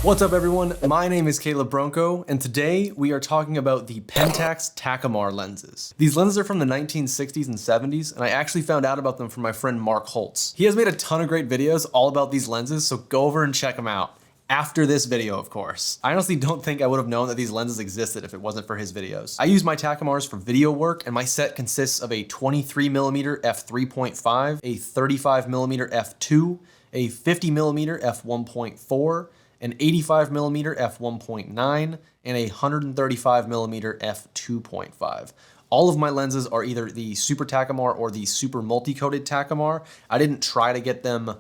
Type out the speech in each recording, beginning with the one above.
What's up everyone, my name is Caleb Bronco, and today we are talking about the Pentax Takumar lenses. These lenses are from the 1960s and 70s, and I actually found out about them from my friend Mark Holtz. He has made a ton of great videos all about these lenses, so go over and check them out. After this video, of course. I honestly don't think I would have known that these lenses existed if it wasn't for his videos. I use my Takumars for video work, and my set consists of a 23mm f3.5, a 35mm f2, a 50mm f1.4, an 85mm f1.9, and a 135mm f2.5. All of my lenses are either the Super Takumar or the Super Multi-Coated Takumar. I didn't try to get them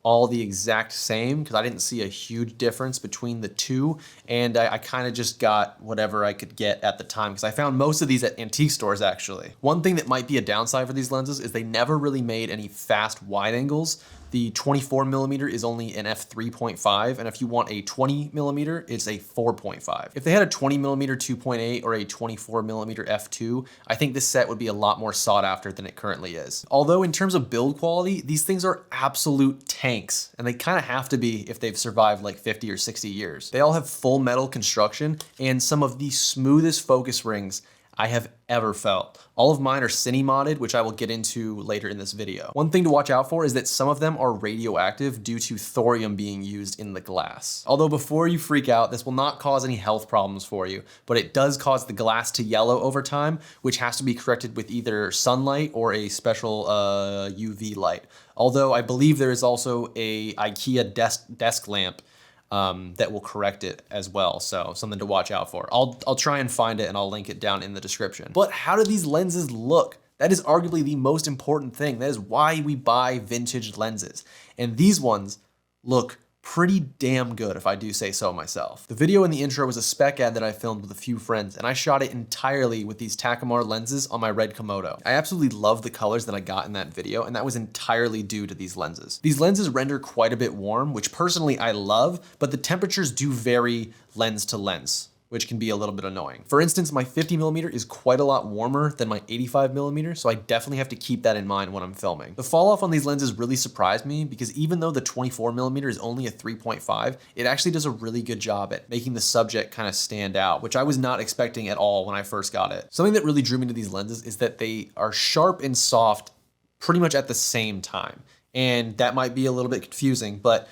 all the exact same because I didn't see a huge difference between the two, and I kind of just got whatever I could get at the time because I found most of these at antique stores actually. One thing that might be a downside for these lenses is they never really made any fast wide angles. The 24mm is only an f3.5, and if you want a 20mm, it's a 4.5. If they had a 20mm 2.8 or a 24mm f2, I think this set would be a lot more sought after than it currently is. Although in terms of build quality, these things are absolute tanks, and they kind of have to be if they've survived like 50 or 60 years. They all have full metal construction and some of the smoothest focus rings I have ever felt. All of mine are Cine Modded, which I will get into later in this video. One thing to watch out for is that some of them are radioactive due to thorium being used in the glass. Although before you freak out, this will not cause any health problems for you, but it does cause the glass to yellow over time, which has to be corrected with either sunlight or a special UV light. Although I believe there is also a IKEA desk lamp that will correct it as well. So something to watch out for. I'll try and find it and I'll link it down in the description. But how do these lenses look? That is arguably the most important thing. That is why we buy vintage lenses. And these ones look pretty damn good if I do say so myself. The video in the intro was a spec ad that I filmed with a few friends, and I shot it entirely with these Takumar lenses on my red Komodo. I absolutely love the colors that I got in that video, and that was entirely due to these lenses. These lenses render quite a bit warm, which personally I love, but the temperatures do vary lens to lens, which can be a little bit annoying. For instance, my 50mm is quite a lot warmer than my 85mm, so I definitely have to keep that in mind when I'm filming. The fall off on these lenses really surprised me because even though the 24mm is only a 3.5, it actually does a really good job at making the subject kind of stand out, which I was not expecting at all when I first got it. Something that really drew me to these lenses is that they are sharp and soft pretty much at the same time. And that might be a little bit confusing, but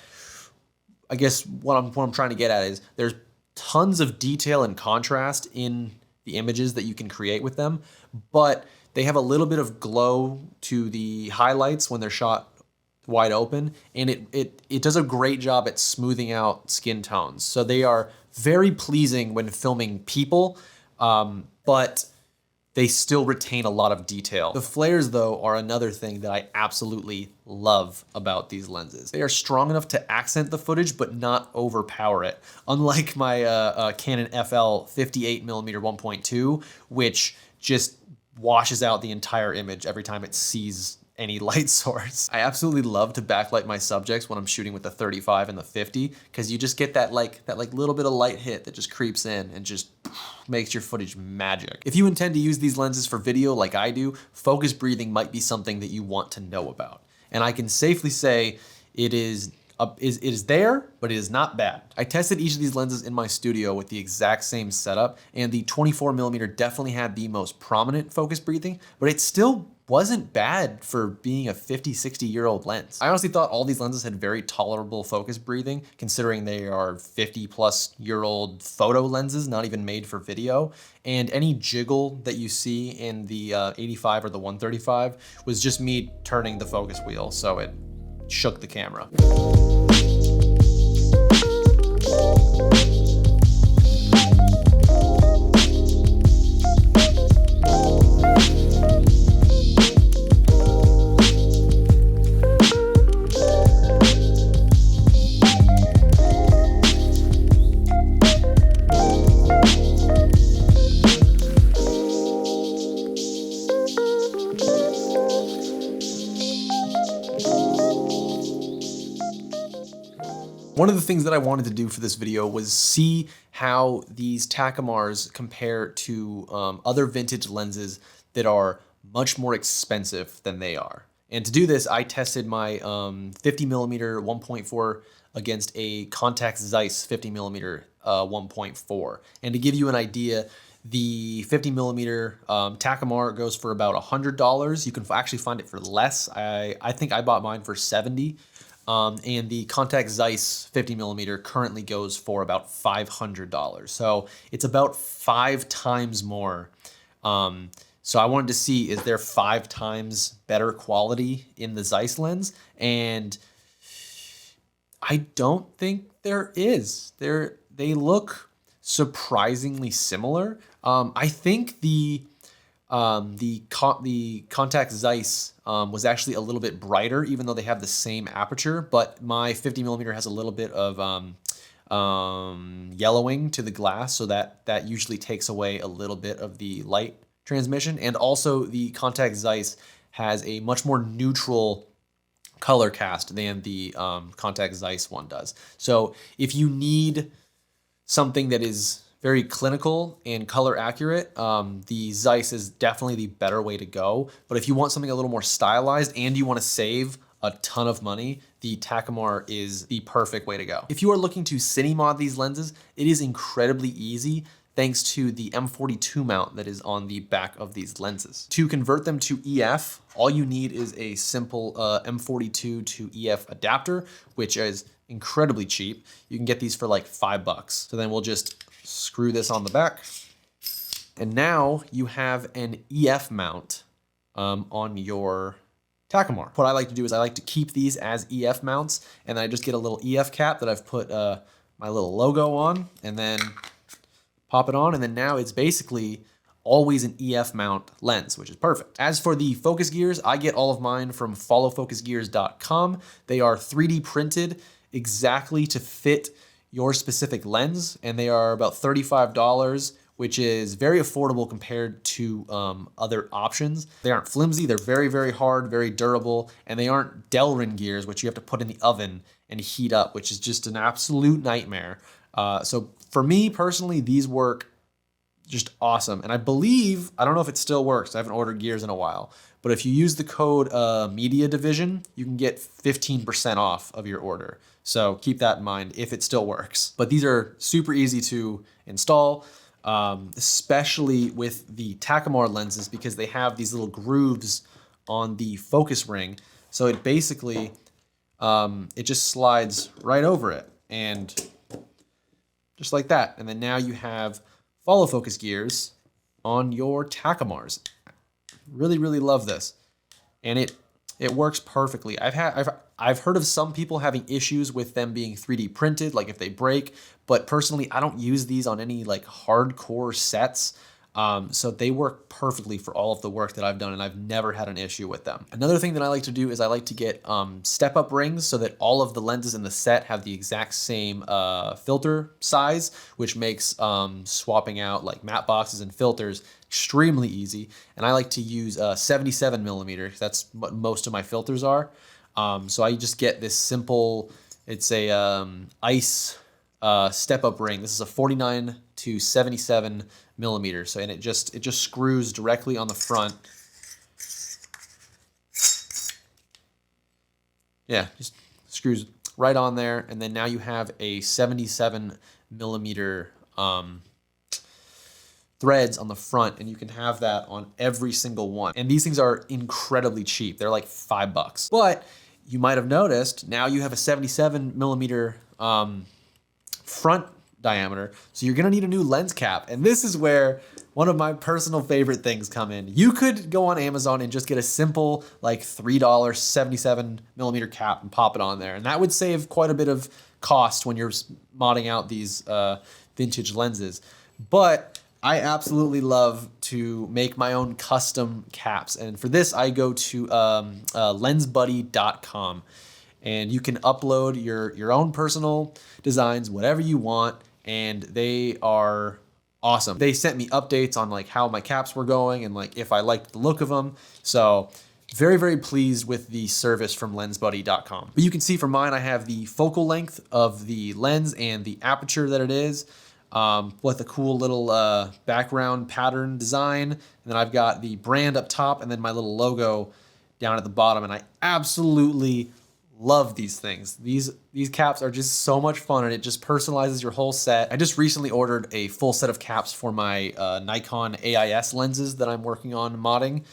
I guess what I'm trying to get at is there's tons of detail and contrast in the images that you can create with them, but they have a little bit of glow to the highlights when they're shot wide open, and it does a great job at smoothing out skin tones. So they are very pleasing when filming people, but they still retain a lot of detail. The flares, though, are another thing that I absolutely love about these lenses. They are strong enough to accent the footage, but not overpower it. Unlike my Canon FL 58mm 1.2, which just washes out the entire image every time it sees any light source. I absolutely love to backlight my subjects when I'm shooting with the 35 and the 50, because you just get that little bit of light hit that just creeps in and just makes your footage magic. If you intend to use these lenses for video like I do, focus breathing might be something that you want to know about. And I can safely say it is there, but it is not bad. I tested each of these lenses in my studio with the exact same setup, and the 24mm definitely had the most prominent focus breathing, but it still wasn't bad for being a 50, 60-year-old lens. I honestly thought all these lenses had very tolerable focus breathing, considering they are 50-plus-year-old photo lenses, not even made for video. And any jiggle that you see in the 85 or the 135 was just me turning the focus wheel, so it shook the camera. One of the things that I wanted to do for this video was see how these Takumars compare to other vintage lenses that are much more expensive than they are. And to do this, I tested my 50 millimeter 1.4 against a Pentax Zeiss 50 millimeter 1.4. And to give you an idea, the 50 millimeter Takumar goes for about $100. You can actually find it for less. I think I bought mine for $70. And the Pentax Zeiss 50 millimeter currently goes for about $500. So it's about 5 times more. So I wanted to see, is there 5 times better quality in the Zeiss lens? And I don't think there is. They look surprisingly similar. I think the Pentax Zeiss was actually a little bit brighter, even though they have the same aperture. But my 50 millimeter has a little bit of yellowing to the glass, so that usually takes away a little bit of the light transmission. And also the Pentax Zeiss has a much more neutral color cast than the Pentax Zeiss one does. So if you need something that is very clinical and color accurate, the Zeiss is definitely the better way to go. But if you want something a little more stylized and you want to save a ton of money, the Takumar is the perfect way to go. If you are looking to Cine Mod these lenses, it is incredibly easy thanks to the M42 mount that is on the back of these lenses. To convert them to EF, all you need is a simple M42 to EF adapter, which is incredibly cheap. You can get these for like $5. So then we'll just screw this on the back. And now you have an EF mount on your Takumar. What I like to do is I like to keep these as EF mounts, and then I just get a little EF cap that I've put my little logo on, and then pop it on, and then now it's basically always an EF mount lens, which is perfect. As for the focus gears, I get all of mine from followfocusgears.com. They are 3D printed exactly to fit your specific lens, and they are about $35, which is very affordable compared to other options. They aren't flimsy, they're very, very hard, very durable, and they aren't Delrin gears, which you have to put in the oven and heat up, which is just an absolute nightmare. So for me personally, these work just awesome. And I believe, I don't know if it still works, I haven't ordered gears in a while, but if you use the code Media Division, you can get 15% off of your order. So keep that in mind if it still works. But these are super easy to install, especially with the Takumar lenses, because they have these little grooves on the focus ring. So it basically, it just slides right over it, and just like that. And then now you have follow focus gears on your Takumars. Really, really love this. And it works perfectly. I've heard of some people having issues with them being 3D printed, like if they break, but personally, I don't use these on any like hardcore sets. So they work perfectly for all of the work that I've done, and I've never had an issue with them. Another thing that I like to do is I like to get step-up rings so that all of the lenses in the set have the exact same filter size, which makes swapping out like matte boxes and filters extremely easy. And I like to use 77 millimeter, because that's what most of my filters are. So I just get this simple, it's a ice step-up ring. This is a 49 to 77 millimeters. So, and it just screws directly on the front. Yeah, just screws right on there. And then now you have a 77 millimeter threads on the front, and you can have that on every single one. And these things are incredibly cheap. They're like $5. But you might have noticed now you have a 77 millimeter front diameter, so you're gonna need a new lens cap. And this is where one of my personal favorite things come in. You could go on Amazon and just get a simple like $3 77 millimeter cap and pop it on there, and that would save quite a bit of cost when you're modding out these vintage lenses. But I absolutely love to make my own custom caps, and for this I go to lensbuddy.com, and you can upload your own personal designs, whatever you want, and they are awesome. They sent me updates on like how my caps were going and like if I liked the look of them. So very, very pleased with the service from lensbuddy.com. But you can see for mine, I have the focal length of the lens and the aperture that it is, with a cool little background pattern design. And then I've got the brand up top and then my little logo down at the bottom, and I absolutely love these things. These caps are just so much fun, and it just personalizes your whole set. I just recently ordered a full set of caps for my Nikon AIS lenses that I'm working on modding.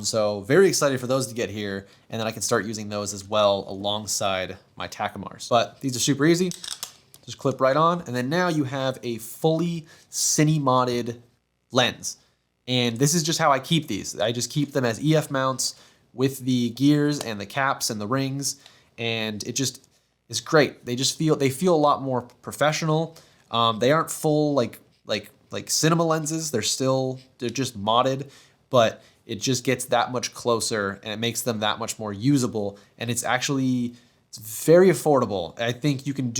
So very excited for those to get here, and then I can start using those as well alongside my Takumars. But these are super easy. Just clip right on, and then now you have a fully Cine modded lens. And this is just how I keep these. I just keep them as EF mounts with the gears and the caps and the rings, and it just is great. They feel a lot more professional. They aren't full like cinema lenses. They're just modded, but it just gets that much closer, and it makes them that much more usable. And it's very affordable. I think you can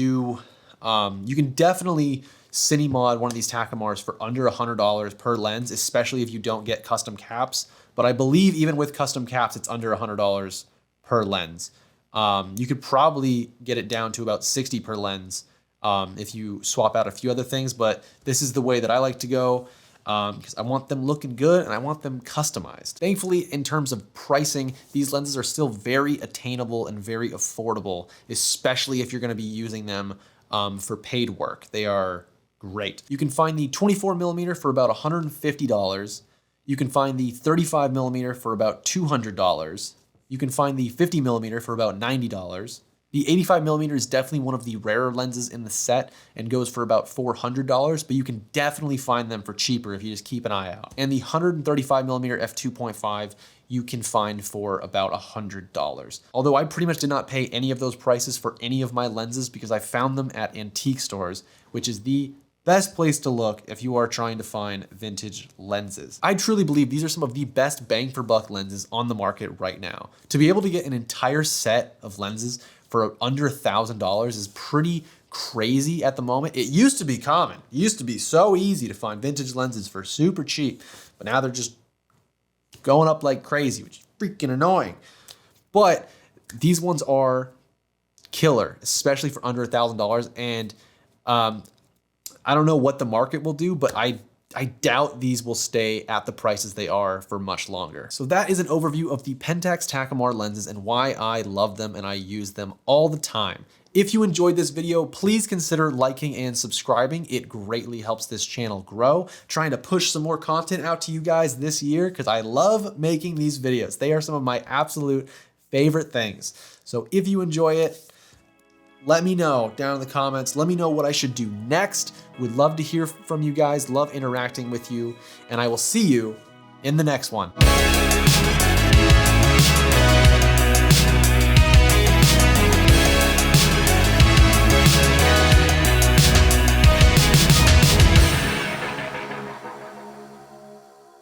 definitely Cine mod one of these Takumars for under $100 per lens, especially if you don't get custom caps. But I believe even with custom caps, it's under $100 per lens. You could probably get it down to about 60 per lens if you swap out a few other things, but this is the way that I like to go because I want them looking good and I want them customized. Thankfully, in terms of pricing, these lenses are still very attainable and very affordable, especially if you're going to be using them for paid work. They are great. You can find the 24mm for about $150. You can find the 35mm for about $200. You can find the 50mm for about $90. The 85mm is definitely one of the rarer lenses in the set and goes for about $400, but you can definitely find them for cheaper if you just keep an eye out. And the 135mm f2.5 you can find for about $100. Although I pretty much did not pay any of those prices for any of my lenses because I found them at antique stores, which is the best place to look if you are trying to find vintage lenses. I truly believe these are some of the best bang for buck lenses on the market right now. To be able to get an entire set of lenses for under $1,000 is pretty crazy at the moment. It used to be common. It used to be so easy to find vintage lenses for super cheap, but now they're just going up like crazy, which is freaking annoying. But these ones are killer, especially for under $1,000. And I don't know what the market will do, but I doubt these will stay at the prices they are for much longer. So that is an overview of the Pentax Takumar lenses and why I love them and I use them all the time. If you enjoyed this video, please consider liking and subscribing. It greatly helps this channel grow. Trying to push some more content out to you guys this year because I love making these videos. They are some of my absolute favorite things. So if you enjoy it, let me know down in the comments. Let me know what I should do next. Would love to hear from you guys, love interacting with you, and I will see you in the next one.